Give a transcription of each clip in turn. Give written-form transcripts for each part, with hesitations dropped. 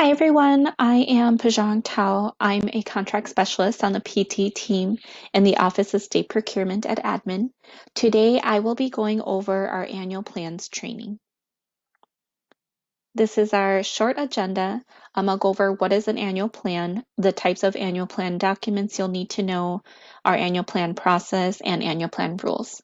Hi everyone, I am Pajong Tao. I'm a contract specialist on the PT team in the Office of State Procurement at Admin. Today I will be going over our annual plans training. This is our short agenda. I'll go over what is an annual plan, the types of annual plan documents you'll need to know, our annual plan process, and annual plan rules.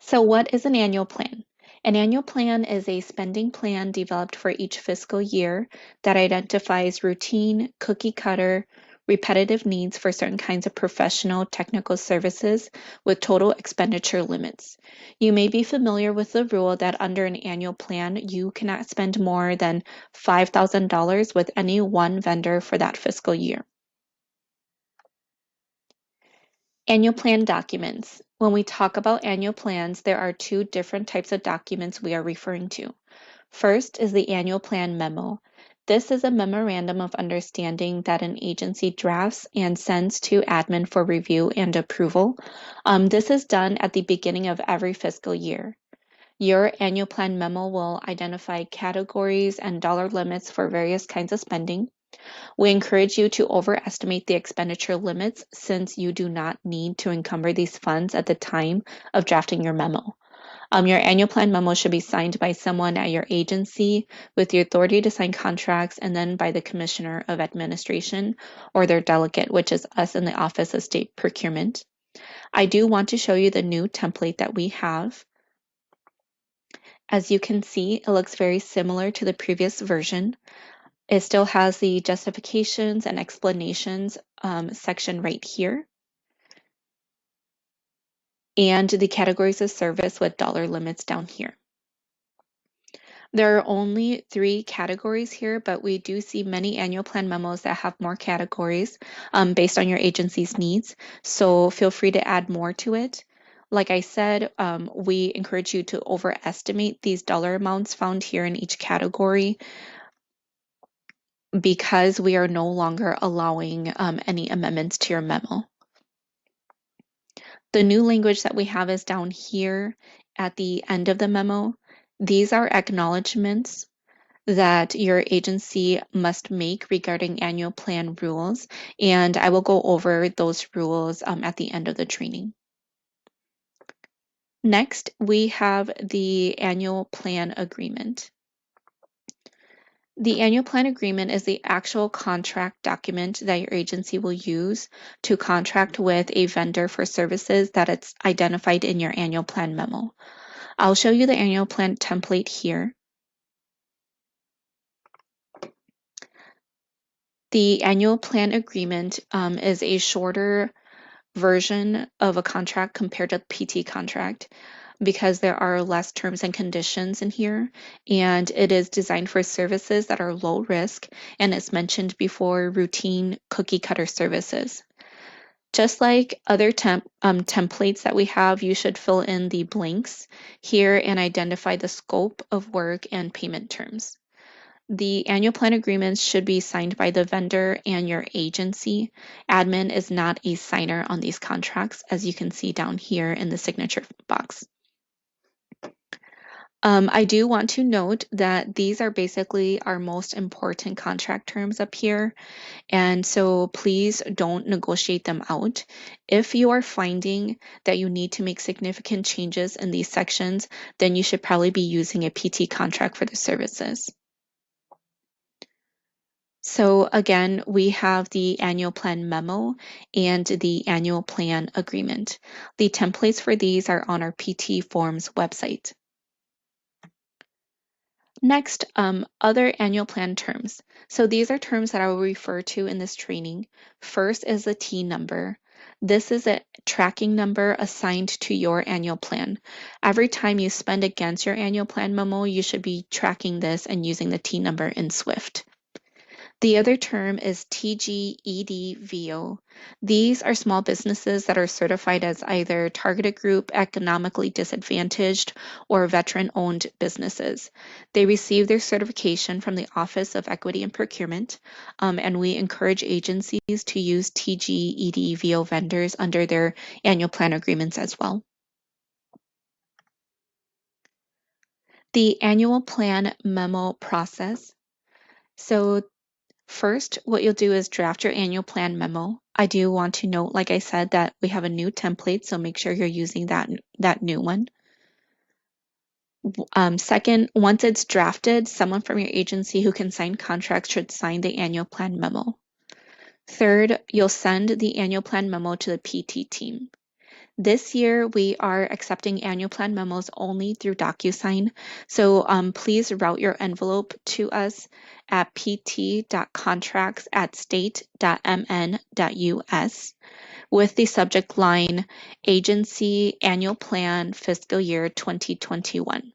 So what is an annual plan? An annual plan is a spending plan developed for each fiscal year that identifies routine, cookie cutter, repetitive needs for certain kinds of professional technical services with total expenditure limits. You may be familiar with the rule that under an annual plan, you cannot spend more than $5,000 with any one vendor for that fiscal year. Annual plan documents. When we talk about annual plans, there are two different types of documents we are referring to. First is the annual plan memo. This is a memorandum of understanding that an agency drafts and sends to admin for review and approval. This is done at the beginning of every fiscal year. Your annual plan memo will identify categories and dollar limits for various kinds of spending. We encourage you to overestimate the expenditure limits since you do not need to encumber these funds at the time of drafting your memo. Your annual plan memo should be signed by someone at your agency with the authority to sign contracts and then by the Commissioner of Administration or their delegate, which is us in the Office of State Procurement. I do want to show you the new template that we have. As you can see, it looks very similar to the previous version. It still has the justifications and explanations section right here, and the categories of service with dollar limits down here. There are only 3 categories here, but we do see many annual plan memos that have more categories based on your agency's needs, so feel free to add more to it. Like I said, we encourage you to overestimate these dollar amounts found here in each category, because we are no longer allowing any amendments to your memo. The new language that we have is down here at the end of the memo. These are acknowledgments that your agency must make regarding annual plan rules, and I will go over those rules at the end of the training. Next, we have the annual plan agreement. The annual plan agreement is the actual contract document that your agency will use to contract with a vendor for services that it's identified in your annual plan memo. I'll show you the annual plan template here. The annual plan agreement is a shorter version of a contract compared to the PT contract, because there are less terms and conditions in here, and it is designed for services that are low risk, and as mentioned before, routine cookie cutter services. Just like other templates that we have, you should fill in the blanks here and identify the scope of work and payment terms. The annual plan agreements should be signed by the vendor and your agency. Admin is not a signer on these contracts, as you can see down here in the signature box. I do want to note that these are basically our most important contract terms up here, and so please don't negotiate them out. If you are finding that you need to make significant changes in these sections, then you should probably be using a PT contract for the services. So again, we have the annual plan memo and the annual plan agreement. The templates for these are on our PT Forms website. Next, other annual plan terms. So these are terms that I will refer to in this training. First is the T number. This is a tracking number assigned to your annual plan. Every time you spend against your annual plan memo, you should be tracking this and using the T number in Swift. The other term is TGEDVO. These are small businesses that are certified as either targeted group, economically disadvantaged, or veteran-owned businesses. They receive their certification from the Office of Equity and Procurement, and we encourage agencies to use TGEDVO vendors under their annual plan agreements as well. The annual plan memo process. So first, what you'll do is draft your annual plan memo. I do want to note, like I said, that we have a new template, so make sure you're using that new one. Second, once it's drafted, someone from your agency who can sign contracts should sign the annual plan memo. Third, you'll send the annual plan memo to the PT team. This year, we are accepting annual plan memos only through DocuSign, so please route your envelope to us at pt.contracts@state.mn.us with the subject line Agency Annual Plan Fiscal Year 2021.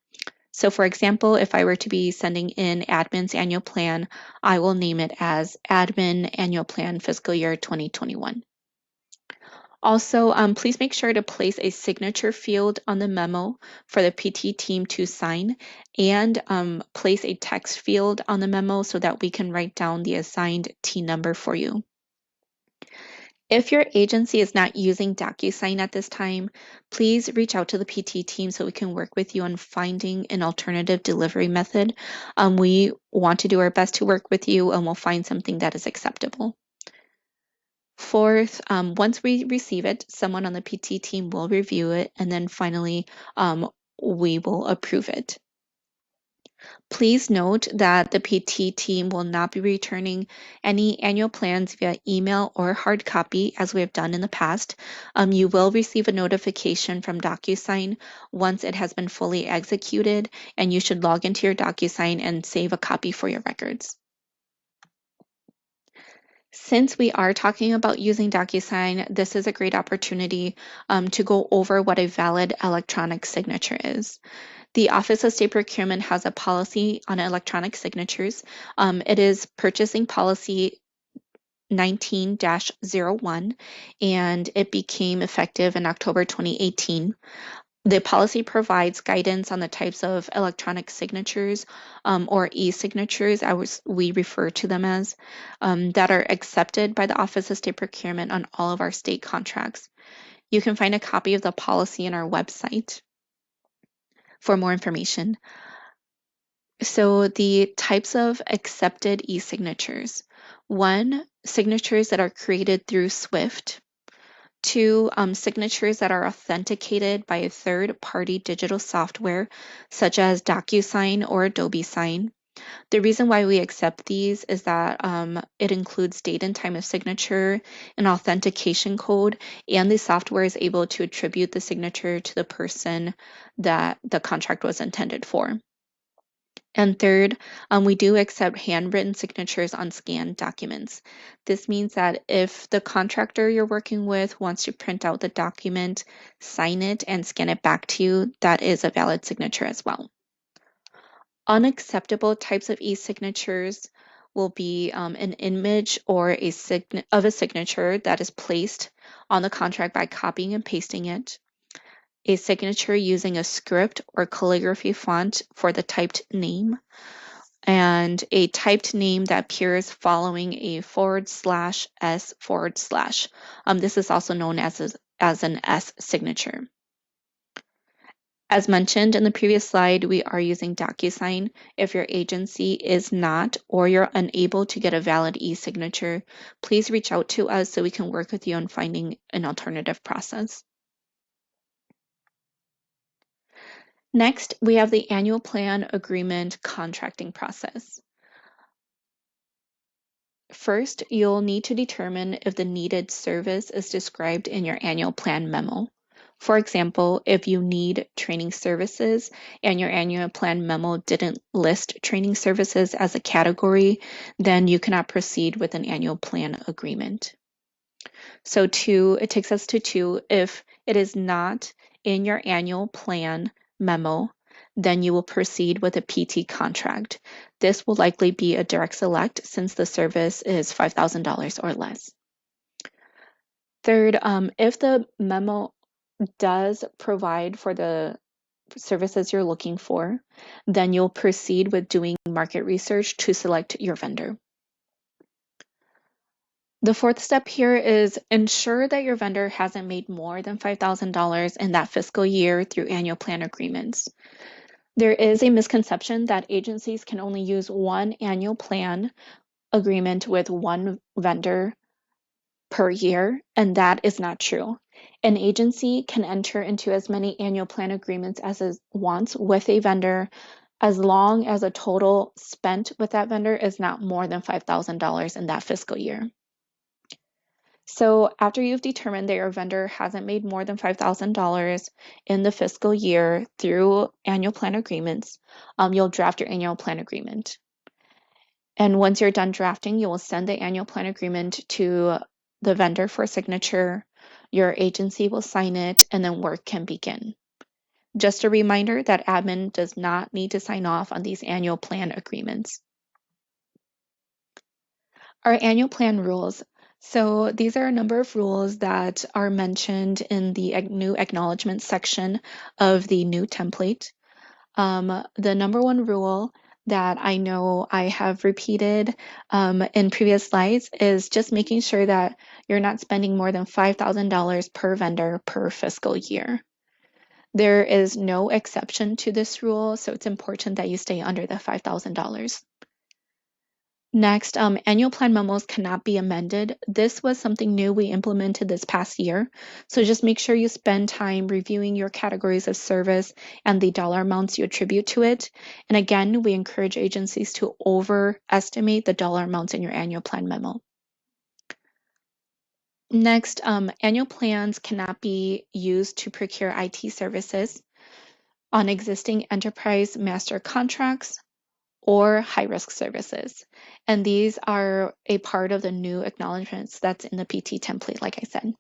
So for example, if I were to be sending in admin's annual plan, I will name it as Admin Annual Plan Fiscal Year 2021. Also, please make sure to place a signature field on the memo for the PT team to sign and place a text field on the memo so that we can write down the assigned T number for you. If your agency is not using DocuSign at this time, please reach out to the PT team so we can work with you on finding an alternative delivery method. We want to do our best to work with you and we'll find something that is acceptable. Fourth, once we receive it, someone on the PT team will review it, and then finally, we will approve it. Please note that the PT team will not be returning any annual plans via email or hard copy as we have done in the past. You will receive a notification from DocuSign once it has been fully executed, and you should log into your DocuSign and save a copy for your records. Since we are talking about using DocuSign, this is a great opportunity to go over what a valid electronic signature is. The Office of State Procurement has a policy on electronic signatures. It is Purchasing Policy 19-01, and it became effective in October 2018. The policy provides guidance on the types of electronic signatures or e-signatures, as we refer to them as, that are accepted by the Office of State Procurement on all of our state contracts. You can find a copy of the policy on our website for more information. So the types of accepted e-signatures. One, signatures that are created through SWIFT. Two, signatures that are authenticated by a third-party digital software, such as DocuSign or Adobe Sign. The reason why we accept these is that it includes date and time of signature, an authentication code, and the software is able to attribute the signature to the person that the contract was intended for. And third, we do accept handwritten signatures on scanned documents. This means that if the contractor you're working with wants to print out the document, sign it, and scan it back to you, that is a valid signature as well. Unacceptable types of e-signatures will be an image or a signature that is placed on the contract by copying and pasting it, a signature using a script or calligraphy font for the typed name, and a typed name that appears following a /s/. This is also known as an S signature. As mentioned in the previous slide, we are using DocuSign. If your agency is not or you're unable to get a valid e-signature, please reach out to us so we can work with you on finding an alternative process. Next, we have the annual plan agreement contracting process. First, you'll need to determine if the needed service is described in your annual plan memo. For example, if you need training services and your annual plan memo didn't list training services as a category, then you cannot proceed with an annual plan agreement. So it takes us to two, if it is not in your annual plan memo, then you will proceed with a PT contract. This will likely be a direct select since the service is $5,000 or less. Third, if the memo does provide for the services you're looking for, then you'll proceed with doing market research to select your vendor. The fourth step here is ensure that your vendor hasn't made more than $5,000 in that fiscal year through annual plan agreements. There is a misconception that agencies can only use one annual plan agreement with one vendor per year, and that is not true. An agency can enter into as many annual plan agreements as it wants with a vendor as long as the total spent with that vendor is not more than $5,000 in that fiscal year. So after you've determined that your vendor hasn't made more than $5,000 in the fiscal year through annual plan agreements, you'll draft your annual plan agreement. And once you're done drafting, you will send the annual plan agreement to the vendor for signature. Your agency will sign it, and then work can begin. Just a reminder that admin does not need to sign off on these annual plan agreements. Our annual plan rules. So these are a number of rules that are mentioned in the new acknowledgement section of the new template. The number one rule that I know I have repeated in previous slides is just making sure that you're not spending more than $5,000 per vendor per fiscal year. There is no exception to this rule, so it's important that you stay under the $5,000. Next, annual plan memos cannot be amended. This was something new we implemented this past year. So just make sure you spend time reviewing your categories of service and the dollar amounts you attribute to it. And again, we encourage agencies to overestimate the dollar amounts in your annual plan memo. Next, annual plans cannot be used to procure IT services on existing enterprise master contracts or high-risk services. And these are a part of the new acknowledgements that's in the PT template, like I said.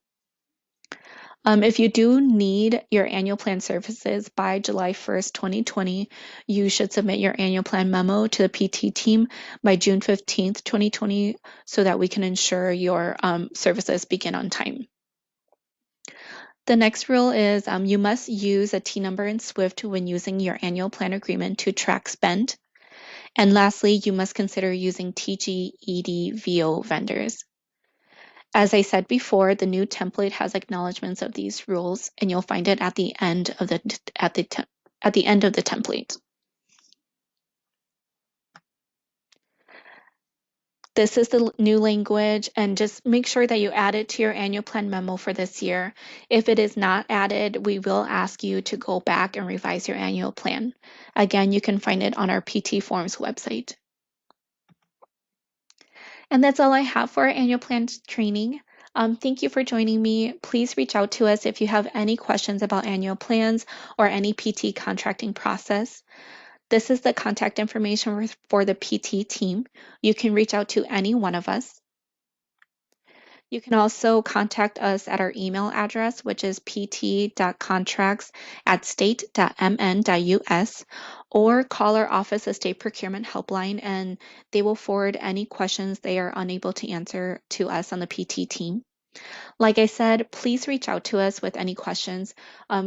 If you do need your annual plan services by July 1st, 2020, you should submit your annual plan memo to the PT team by June 15th, 2020, so that we can ensure your services begin on time. The next rule is you must use a T number in SWIFT when using your annual plan agreement to track spend. And lastly, you must consider using TG-EDVO vendors. As I said before, the new template has acknowledgments of these rules, and you'll find it at the end of the template. This is the new language, and just make sure that you add it to your annual plan memo for this year. If it is not added, we will ask you to go back and revise your annual plan. Again, you can find it on our PT Forms website. And that's all I have for our annual plan training. Thank you for joining me. Please reach out to us if you have any questions about annual plans or any PT contracting process. This is the contact information for the PT team. You can reach out to any one of us. You can also contact us at our email address, which is pt.contracts@state.mn.us, or call our Office of State Procurement helpline, and they will forward any questions they are unable to answer to us on the PT team. Like I said, please reach out to us with any questions.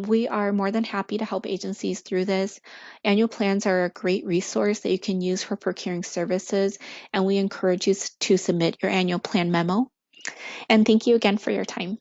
We are more than happy to help agencies through this. Annual plans are a great resource that you can use for procuring services, and we encourage you to submit your annual plan memo. And thank you again for your time.